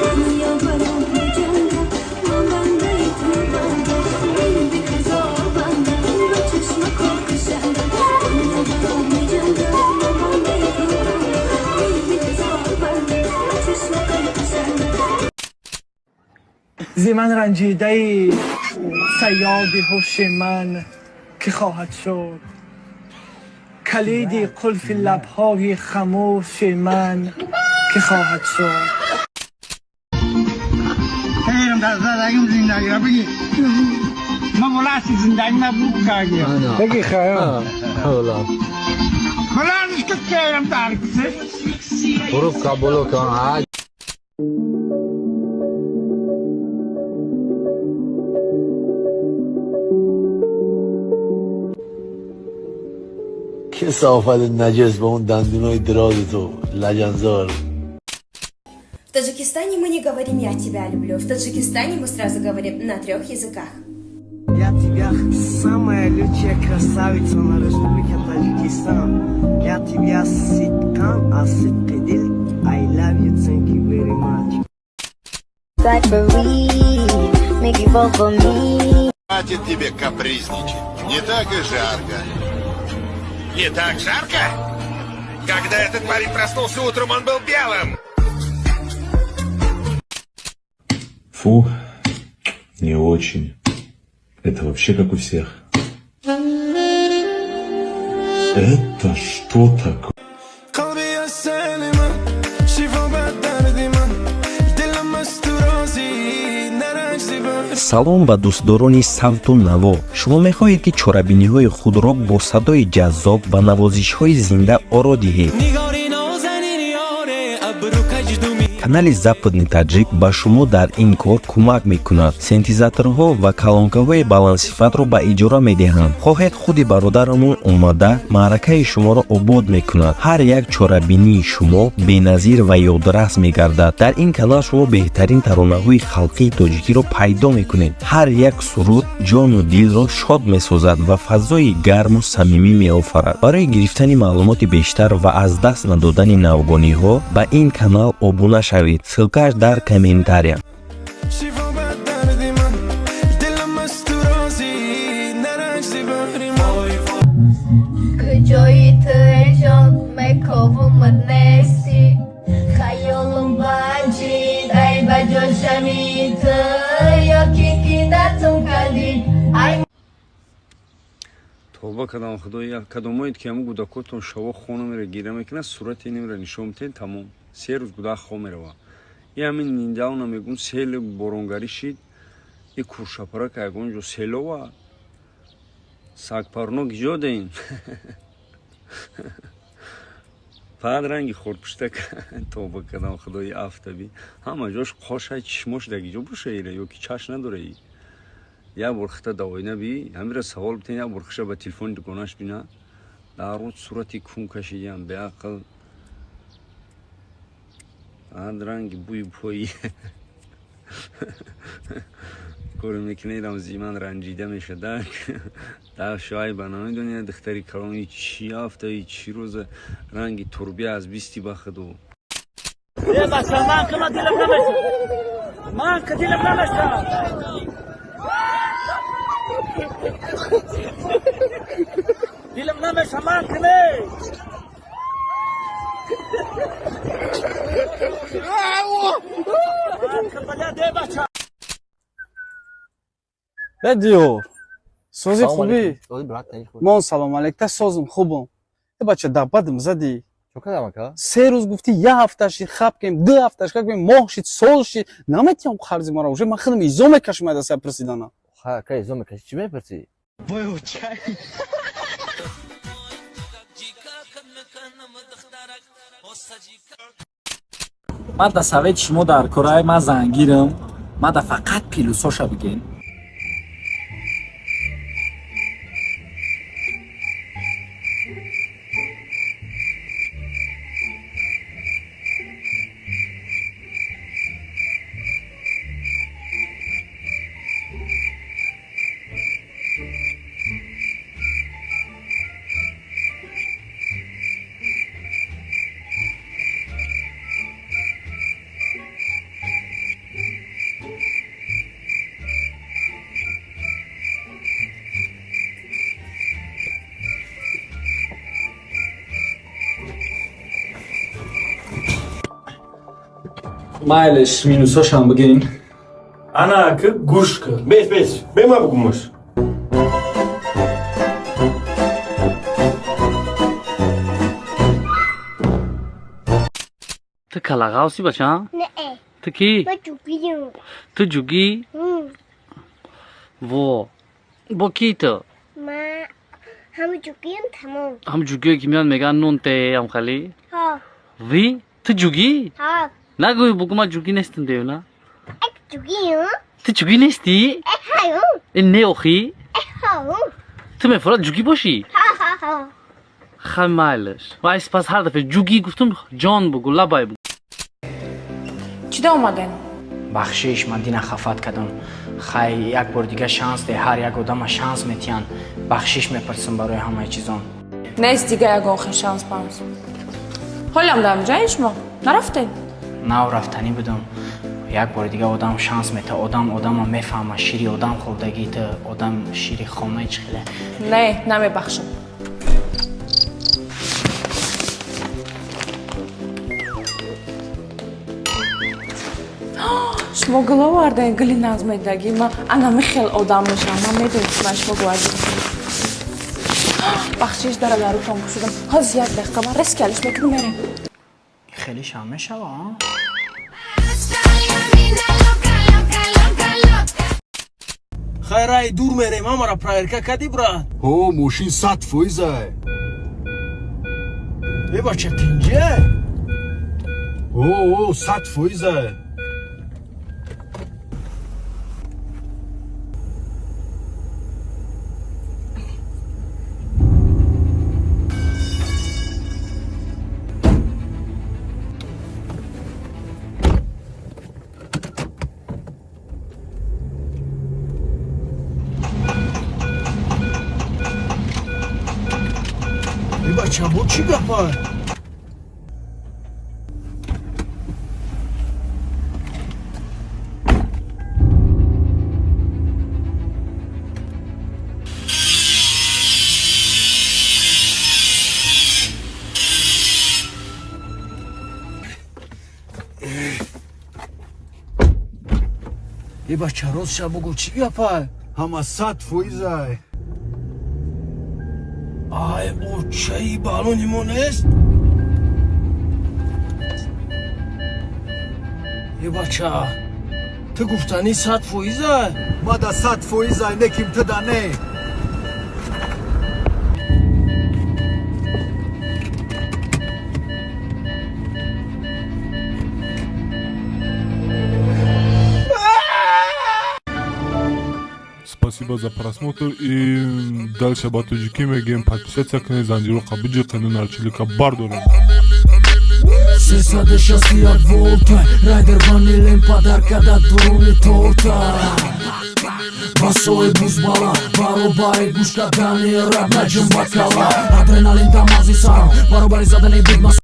دنیا برام یه جنگه، من بنده تو بنده، این بی هزار بنده با چشم کاکشنده. دنیا برام یه جنگه، من بنده تو بنده، این بی هزار بنده با چشم کاکشنده. زی من رنجیده صیاد هوش من که خواهد شد، کلیدی قلف لبهای خموش من که خواهد شد. خیرم در زندگیم زندگی را بگی من ملاسی زندگی نبود کردیم بگی خیرم ملازش که خیرم درکسه برو کابلو کن. کثافت نجس با اون دندونای دراز تو لجنزار. В Таджикистане мы не говорим «я тебя люблю». В Таджикистане мы сразу говорим на 3 языках. Я тебя самая лучшая красавица на Республике Таджикистан. Я тебя Ситкан, а Ситкедил. I love you, thank you very much. Like for real, make you fall for me. Хватит тебе капризничать. Не так и жарко. Не так жарко? Когда этот парень проснулся утром, он был белым. Фу, не очень. Это вообще как у всех. Это что такое? салом ба дӯстдорони савту наво. Шумо мехоҳед ки чорабиниҳои худро бо садои ҷаззоб ва навозишҳои зинда оро диҳед. канали западни таҷик ба шумо дар ин кор кӯмак мекунад. синтезаторҳо ва калонкаҳои баландсифатро ба иҷора медиҳанд. хоҳед худи бародарамон омада маъракаи шуморо обод мекунад. ҳар як чорабинии шумо беназир ва ёдрас мегардад. дар ин канал шумо беҳтарин таронаҳои халқии тоҷикиро пайдо мекунед. ҳар як суруд ҷону дилро шод месозад ва фазои гарму самимӣ меофарад. барои гирифтани маълумоти бештар ва аз даст надодани навгониҳо ба ин канал обуна шавед. ссилкааш дар комментария. Куҷои ту эй ҷон мековум нести, хаёлум банҷи дай ба ҷон шави ту ёки кинатум кардӣ. توبه کدام خدایا کدامایید که همون گوداکوتون شوا خونه میره گیره میکنه صورتی نمیره نشون میتین تمام 3 روز گودا خو میره یه همین نینداونا میگون سیل بارونگاری شید این کورشاپرا که اگون جو سیلو و ساک پارنو گیجو دین بعد رنگی خورد پشتک توبه کدام خدای آفتابی همه جاش قاشای چشماش دگیجو بشه ایره یا که چاش نداره ای یا برخته دوای نبی همیره سوال بتین یا برخشه با تلفن دکوناش بینا در روز صورتی کون کشیدیم به عقل آن رنگ بوی بوی کاری میکنه زیمان رنجیده میشه در شای بنای دنیا دختری کرانی چی هفته چی روز رنگی تربیه از 20 بخدو یه بچه من که من دیلم نمیشه من که دیلم نمیشه دیلم نمیشه من که نیست بدیو سوزی خوبی؟ من سلام علیک تا سوزم خوبم ای بچه دبادم زدی 3 روز گفتی یه هفتهشی خب کنیم 2 هفتهش خب کنیم ماه شید سال شید نمیتیم خرزی ما را уже من خودم ایزو میکشم از پرسیدانا که ایزو میکشی چی میپرسی؟ بایو چای من در سوید شما در کارای من زنگیرم من در فقط پیلوساشا بگین майлеш минусашам бигин. Ana ki guş ki. Beş. Bema bu gumuş. Tu kalagausi bacha? नहीं Tu ki? मैं चुकी हूँ Tu jugi? Wo kita? मैं हम चुकी हूँ थमो Ham jugi kimyan mega non te am khali. हाँ Vi? Tu jugi? हाँ Na go bukuma jugi nestin de na. एक चुकी हूँ Tu jugi nesti? एक हाँ हूँ Ne ohi? एक हाँ हूँ Tu me fora jugi boshi? हाँ Khamalish. Vai spas har da fe jugi guftum jon bugu labay bugu. چی اومدن؟ بخشش من دینا خفت کردم خی یک بار دیگه شانس ده هر یک آدم شانس میتیان بخشش میپرسم برای همه چیزان نیست دیگه یک آخر شانس پانس حالم دارم جایش ما نرفته؟ نه رفتنی بدم یک بار دیگه آدم شانس میته آدم میفهمه شیری آدم خوردگی ته آدم شیری خامه چخیله نه نمیبخشم شما گلو وارده گلی نازمیدگی ما انا میخیل آدم میشم من میدونستم شما گوازی بخشش داره دارو تام شدم ها زیاد دقیقه من رس کلش میکنم میرم خیلی شامه شوا خیرای دور میریم همارا پرایرکا کدی برا Ho, moșin sat foiza. ای بچه تینجه Ho, sat foiza. ای بچه bu چی گپا ای بچه روز شب بگو چی گپا Hama sat foiza. آی او چه بالونی مونست ای بچه تو گفتنی 100%. Ma da sat foiza nekim te da ne. Спасибо за просмотр и дальше батуджики мегем подписаться к Незанджиру Кабиджи канал Чилика Бардора. Сесаде шасти от волта Райдер ванилен подарка да дуруни торта Басой бузбала Баробари гушка дани раб наджим бакала Адреналин тамази сарам Баробари задани бидмас